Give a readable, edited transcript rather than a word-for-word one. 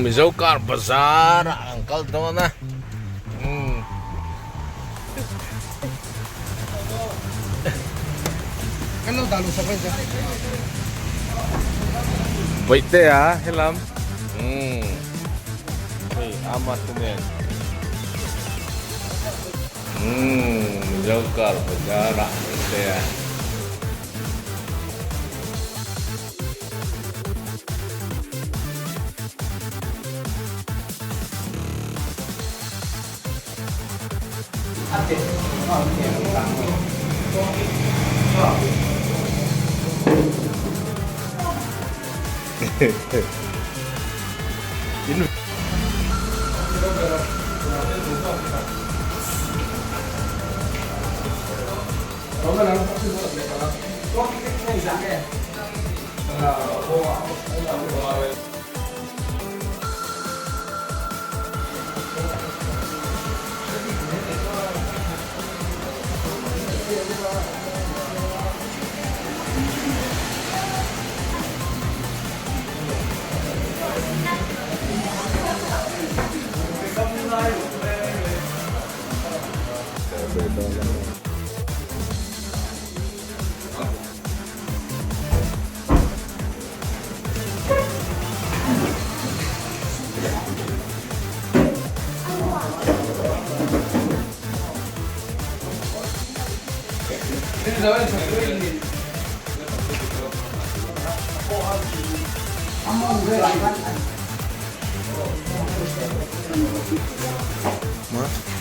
Bizokar besar, angkal tuh na. Ano dalo sa kwenta? Wait deh ya, Helm. Wih, amat tuh. Bizokar besar, gitu ya. Ini Mas